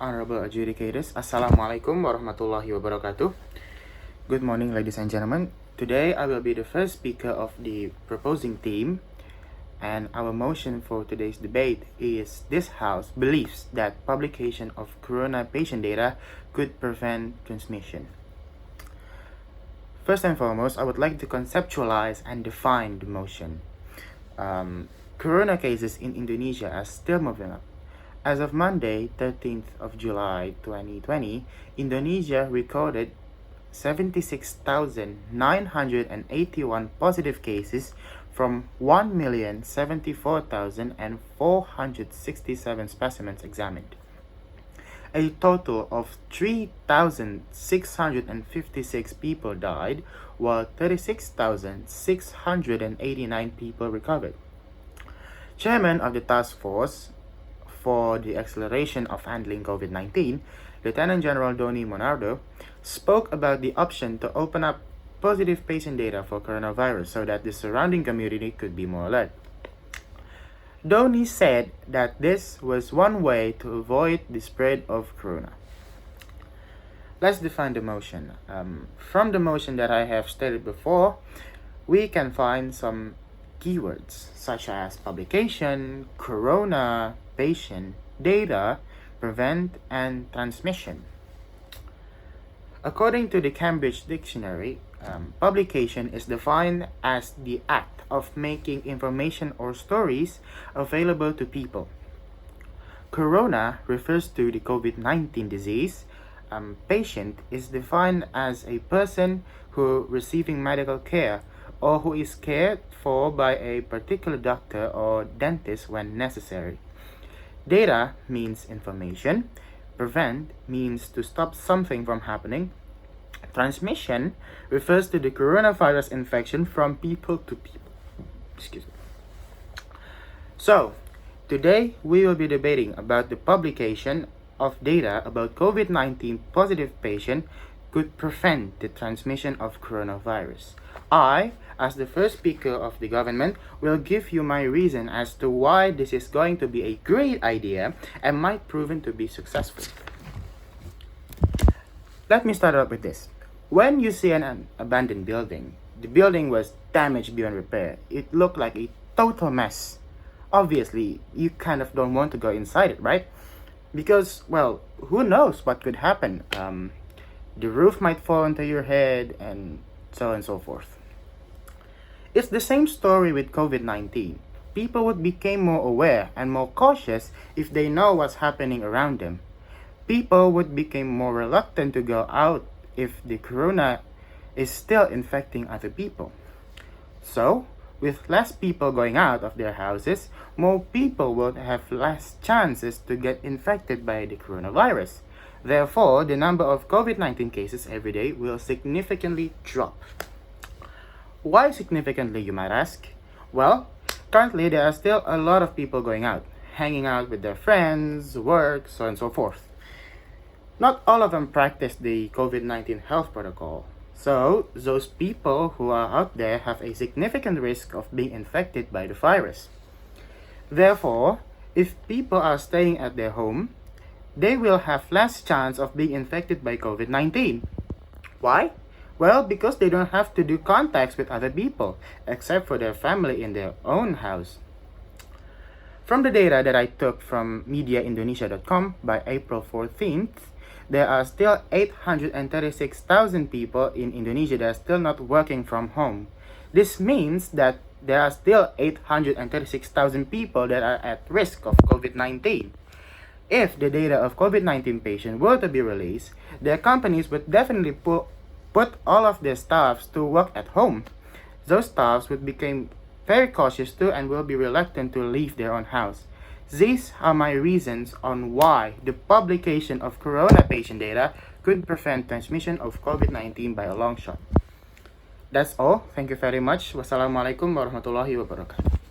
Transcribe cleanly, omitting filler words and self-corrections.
Honorable adjudicators, Assalamualaikum warahmatullahi wabarakatuh. Good morning, ladies and gentlemen. Today I will be the first speaker of the proposing team, and our motion for today's debate is this House believes that publication of corona patient data could prevent transmission. First and foremost, I would like to conceptualize and define the motion. Corona cases in Indonesia are still moving up. As of Monday, 13th of July 2020, Indonesia recorded 76,981 positive cases from 1,074,467 specimens examined. A total of 3,656 people died, while 36,689 people recovered. Chairman of the Task Force for the Acceleration of Handling COVID-19, Lieutenant General Doni Monardo, spoke about the option to open up positive patient data for coronavirus so that the surrounding community could be more alert. Doni said that this was one way to avoid the spread of corona. Let's define the motion. From the motion that I have stated before, we can find some keywords such as publication, corona, patient, data, prevent, and transmission. According to the Cambridge Dictionary, publication is defined as the act of making information or stories available to people. Corona refers to the COVID-19 disease. Patient is defined as a person who receiving medical care or who is cared for by a particular doctor or dentist when necessary. Data means information. Prevent means to stop something from happening. Transmission refers to the coronavirus infection from people to people. So, today we will be debating about the publication of data about COVID-19 positive patient could prevent the transmission of coronavirus. I, as the first speaker of the government, will give you my reason as to why this is going to be a great idea and might proven to be successful. Let me start out with this. When you see an abandoned building, the building was damaged beyond repair. It looked like a total mess. Obviously, you kind of don't want to go inside it, right? Because, well, who knows what could happen? The roof might fall onto your head and so on and so forth. It's the same story with COVID-19. People would become more aware and more cautious if they know what's happening around them. People would become more reluctant to go out if the corona is still infecting other people. So, with less people going out of their houses, more people would have less chances to get infected by the coronavirus. Therefore, the number of COVID-19 cases every day will significantly drop. Why significantly, you might ask? Well, currently there are still a lot of people going out, hanging out with their friends, work, so on and so forth. Not all of them practice the COVID-19 health protocol. So, those people who are out there have a significant risk of being infected by the virus. Therefore, if people are staying at their home, they will have less chance of being infected by COVID-19. Why? Well, because they don't have to do contacts with other people, except for their family in their own house. From the data that I took from mediaindonesia.com by April 14th, there are still 836,000 people in Indonesia that are still not working from home. This means that there are still 836,000 people that are at risk of COVID-19. If the data of COVID-19 patients were to be released, their companies would definitely put all of their staffs to work at home. Those staffs would become very cautious too and will be reluctant to leave their own house. These are my reasons on why the publication of corona patient data could prevent transmission of COVID-19 by a long shot. That's all. Thank you very much. Wassalamualaikum warahmatullahi wabarakatuh.